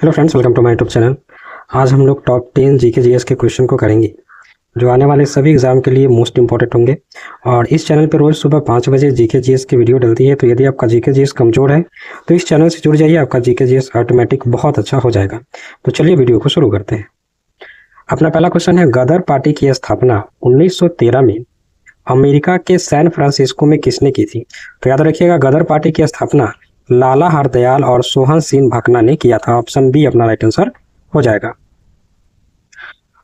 Hello friends, welcome to my YouTube channel. आज हम लोग टॉप 10 जीके जीएस के क्वेश्चन को करेंगे जो आने वाले सभी एग्जाम के लिए मोस्ट इंपॉर्टेंट होंगे। और इस चैनल पर रोज़ सुबह 5 बजे जीके जीएस की वीडियो डलती है, तो यदि आपका जीके जीएस कमज़ोर है तो इस चैनल से जुड़ जाइए, आपका जीके जीएस ऑटोमेटिक बहुत अच्छा हो जाएगा। तो चलिए वीडियो को शुरू करते हैं। अपना पहला क्वेश्चन है, गदर पार्टी की स्थापना 1913 में अमेरिका के सैन फ्रांसिस्को में किसने की थी? तो याद रखिएगा, गदर पार्टी की स्थापना लाला हरदयाल और सोहन सिंह भकना ने किया था। ऑप्शन बी अपना राइट आंसर हो जाएगा।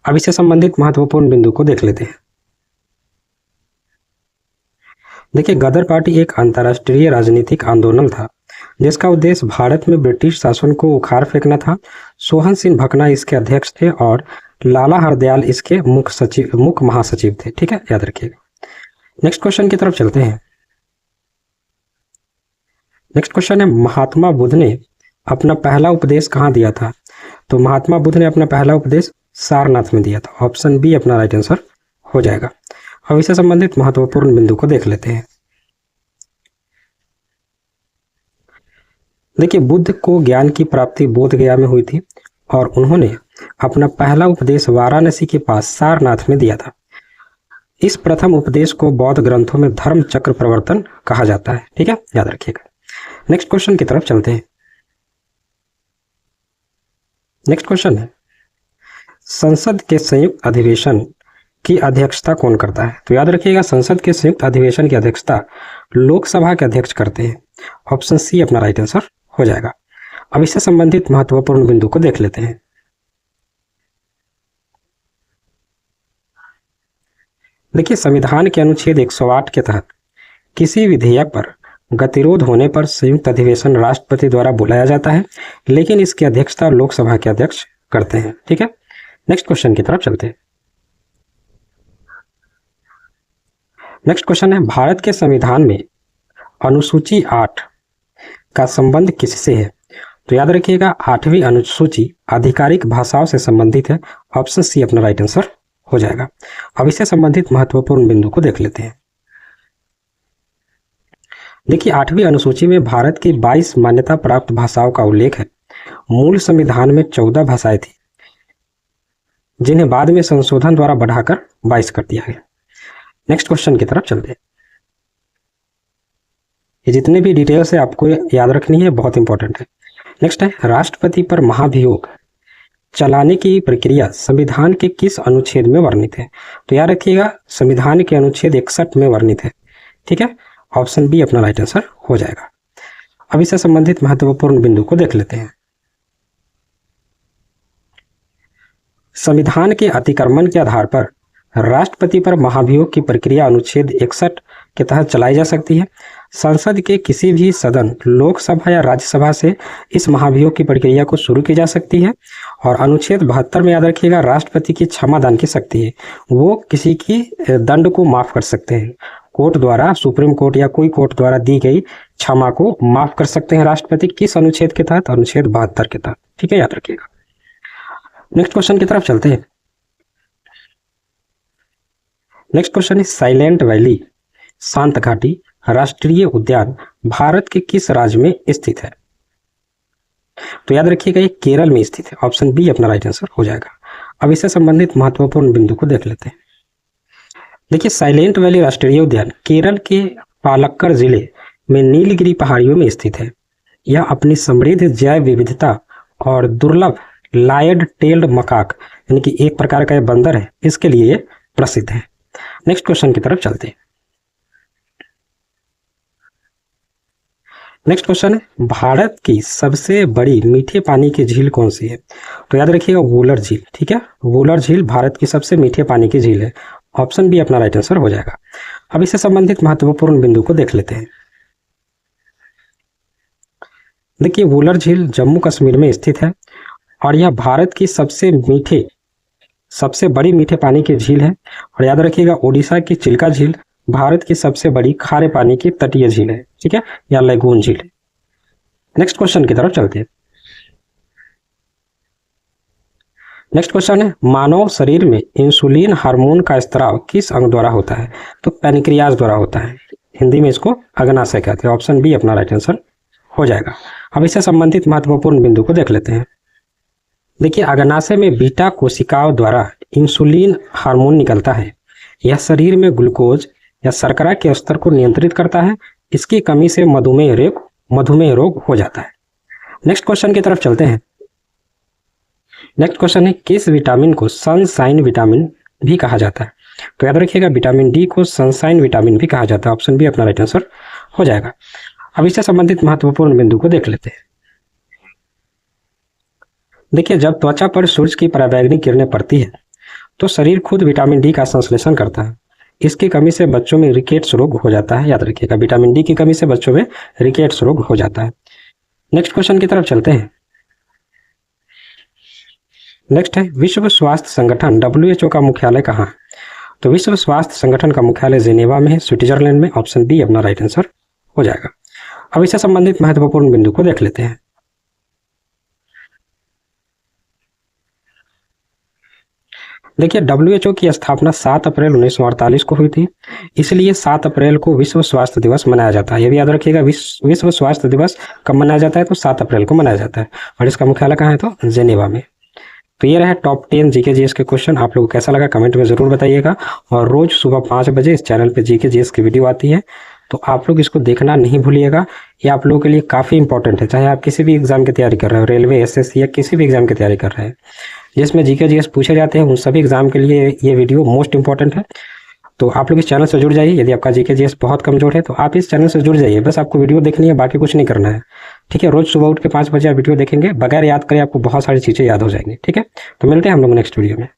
अब इससे संबंधित महत्वपूर्ण बिंदु को देख लेते हैं। देखिए, गदर पार्टी एक अंतर्राष्ट्रीय राजनीतिक आंदोलन था जिसका उद्देश्य भारत में ब्रिटिश शासन को उखाड़ फेंकना था। सोहन सिंह भकना इसके अध्यक्ष थे और लाला हरदयाल इसके मुख्य महासचिव थे। ठीक है, याद रखिएगा। नेक्स्ट क्वेश्चन की तरफ चलते हैं। नेक्स्ट क्वेश्चन है, महात्मा बुद्ध ने अपना पहला उपदेश कहाँ दिया था? तो महात्मा बुद्ध ने अपना पहला उपदेश सारनाथ में दिया था। ऑप्शन बी अपना राइट आंसर हो जाएगा। अब इससे संबंधित महत्वपूर्ण बिंदु को देख लेते हैं। देखिए, बुद्ध को ज्ञान की प्राप्ति बोध गया में हुई थी और उन्होंने अपना पहला उपदेश वाराणसी के पास सारनाथ में दिया था। इस प्रथम उपदेश को बौद्ध ग्रंथों में धर्म चक्र प्रवर्तन कहा जाता है। ठीक है, याद रखिएगा। नेक्स्ट क्वेश्चन की तरफ चलते हैं। नेक्स्ट क्वेश्चन है, संसद के संयुक्त अधिवेशन की अध्यक्षता कौन करता है? तो याद रखिएगा, संसद के संयुक्त अधिवेशन की अध्यक्षता लोकसभा के अध्यक्ष करते हैं। ऑप्शन सी अपना राइट आंसर हो जाएगा। अब इससे संबंधित महत्वपूर्ण बिंदु को देख लेते हैं। देखिए, संविधान के अनुच्छेद 108 के तहत किसी विधेयक पर गतिरोध होने पर संयुक्त अधिवेशन राष्ट्रपति द्वारा बुलाया जाता है, लेकिन इसकी अध्यक्षता लोकसभा के अध्यक्ष करते हैं। ठीक है, नेक्स्ट क्वेश्चन की तरफ चलते हैं। नेक्स्ट क्वेश्चन है, भारत के संविधान में अनुसूची 8 का संबंध किससे है? तो याद रखिएगा, 8वीं अनुसूची आधिकारिक भाषाओं से संबंधित है। ऑप्शन सी अपना राइट आंसर हो जाएगा। अब इससे संबंधित महत्वपूर्ण बिंदु को देख लेते हैं। देखिए, 8वीं अनुसूची में भारत की 22 मान्यता प्राप्त भाषाओं का उल्लेख है। मूल संविधान में 14 भाषाएं थी जिन्हें बाद में संशोधन द्वारा बढ़ाकर 22 कर दिया गया। नेक्स्ट क्वेश्चन की तरफ चलते हैं। ये जितने भी डिटेल्स है आपको याद रखनी है, बहुत इंपॉर्टेंट है। नेक्स्ट है, राष्ट्रपति पर महाभियोग चलाने की प्रक्रिया संविधान के किस अनुच्छेद में वर्णित है? तो याद रखिएगा, संविधान के अनुच्छेद 61 में वर्णित है। ठीक है, ऑप्शन बी अपना राइट आंसर हो जाएगा। अब इससे संबंधित महत्वपूर्ण बिंदु को देख लेते हैं। संविधान के अतिक्रमण के आधार पर राष्ट्रपति पर महाभियोग की प्रक्रिया अनुच्छेद 61 के तहत चलाई जा सकती है। संसद के किसी भी सदन, लोकसभा या राज्यसभा से इस महाभियोग की प्रक्रिया को शुरू की जा सकती है। और अनुच्छेद 72 में याद रखिएगा, राष्ट्रपति की क्षमादान की शक्ति है, वो किसी की दंड को माफ कर सकते हैं। कोर्ट द्वारा, सुप्रीम कोर्ट या कोई कोर्ट द्वारा दी गई क्षमा को माफ कर सकते हैं राष्ट्रपति। किस अनुच्छेद के तहत? अनुच्छेद 72 के तहत। ठीक है, याद रखिएगा। नेक्स्ट क्वेश्चन की तरफ चलते हैं। नेक्स्ट क्वेश्चन है, साइलेंट वैली शांत घाटी राष्ट्रीय उद्यान भारत के किस राज्य में स्थित है? तो याद रखिएगा, ये केरल में स्थित है। ऑप्शन बी अपना राइट आंसर हो जाएगा। अब इससे संबंधित महत्वपूर्ण बिंदु को देख लेते हैं। देखिए, साइलेंट वैली राष्ट्रीय उद्यान केरल के पालक्कड़ जिले में नीलगिरी पहाड़ियों में स्थित है। यह अपनी समृद्ध जैव विविधता और दुर्लभ लायड टेल्ड मकाक यानी कि एक प्रकार का बंदर है, इसके लिए प्रसिद्ध है। नेक्स्ट क्वेश्चन की तरफ चलते हैं। नेक्स्ट क्वेश्चन है, भारत की सबसे बड़ी मीठे पानी की झील कौन सी है? तो याद रखिएगा, वुलर झील। ठीक है, वुलर झील भारत की सबसे मीठे पानी की झील है। ऑप्शन बी अपना राइट आंसर हो जाएगा। अब इससे संबंधित महत्वपूर्ण बिंदु को देख लेते हैं। देखिए, वुलर झील जम्मू कश्मीर में स्थित है और यह भारत की सबसे बड़ी मीठे पानी की झील है। और याद रखिएगा, ओडिशा की चिल्का झील भारत की सबसे बड़ी खारे पानी की तटीय झील है। ठीक है, या लैगून झील है। नेक्स्ट क्वेश्चन की तरफ चलते हैं। नेक्स्ट क्वेश्चन है, मानव शरीर में इंसुलिन हार्मोन का स्त्राव किस अंग द्वारा होता है? तो पैनक्रियाज द्वारा होता है। हिंदी में इसको अग्नाशय कहते हैं। ऑप्शन बी अपना राइट आंसर हो जाएगा। अब इससे संबंधित महत्वपूर्ण बिंदु को देख लेते हैं। देखिए, अग्नाशय में बीटा कोशिकाओं द्वारा इंसुलिन हार्मोन निकलता है। यह शरीर में ग्लूकोज या शर्करा के स्तर को नियंत्रित करता है। इसकी कमी से मधुमेह रोग हो जाता है। नेक्स्ट क्वेश्चन की तरफ चलते हैं। नेक्स्ट क्वेश्चन है, किस विटामिन को सनशाइन विटामिन भी कहा जाता है? तो याद रखिएगा, विटामिन डी को सनशाइन विटामिन भी कहा जाता है। ऑप्शन बी अपना राइट आंसर हो जाएगा। अब इससे संबंधित महत्वपूर्ण बिंदु को देख लेते हैं। देखिए, जब त्वचा पर सूर्य की पराबैंगनी किरणें पड़ती है तो शरीर खुद विटामिन डी का संश्लेषण करता है। इसकी कमी से बच्चों में रिकेट्स रोग हो जाता है। याद रखिएगा, विटामिन डी की कमी से बच्चों में रिकेट्स रोग हो जाता है। नेक्स्ट क्वेश्चन की तरफ चलते हैं। नेक्स्ट है, विश्व स्वास्थ्य संगठन WHO का मुख्यालय कहाँ है? तो विश्व स्वास्थ्य संगठन का मुख्यालय जेनेवा में है, स्विट्जरलैंड में। ऑप्शन बी अपना राइट आंसर हो जाएगा। अब इससे संबंधित महत्वपूर्ण बिंदु को देख लेते हैं। देखिए, WHO की स्थापना 7 अप्रैल 1948 को हुई थी, इसलिए 7 अप्रैल को विश्व स्वास्थ्य दिवस मनाया जाता है। ये भी याद रखिएगा, विश्व स्वास्थ्य दिवस कब मनाया जाता है? तो 7 अप्रैल को मनाया जाता है। और इसका मुख्यालय कहाँ है? तो जेनेवा में। तो ये रहा टॉप 10 जीके जीएस के क्वेश्चन। आप लोगों को कैसा लगा कमेंट में ज़रूर बताइएगा। और रोज़ सुबह 5 बजे इस चैनल पे जीके जीएस की वीडियो आती है, तो आप लोग इसको देखना नहीं भूलिएगा। ये आप लोगों के लिए काफ़ी इंपॉर्टेंट है, चाहे आप किसी भी एग्जाम की तैयारी कर रहे हो, रेलवे, SSC या किसी भी एग्जाम की तैयारी कर रहे हैं जिसमें जीके जीएस पूछे जाते हैं, उन सभी एग्जाम के लिए ये वीडियो मोस्ट इंपॉर्टेंट है। तो आप लोग इस चैनल से जुड़ जाइए। यदि आपका जीके जीएस बहुत कमजोर है तो आप इस चैनल से जुड़ जाइए। बस आपको वीडियो देखनी है, बाकी कुछ नहीं करना है। ठीक है, रोज़ सुबह उठ के 5 बजे आप वीडियो देखेंगे, बगैर याद करे आपको बहुत सारी चीज़ें याद हो जाएंगी। ठीक है, तो मिलते हैं हम लोग नेक्स्ट वीडियो में।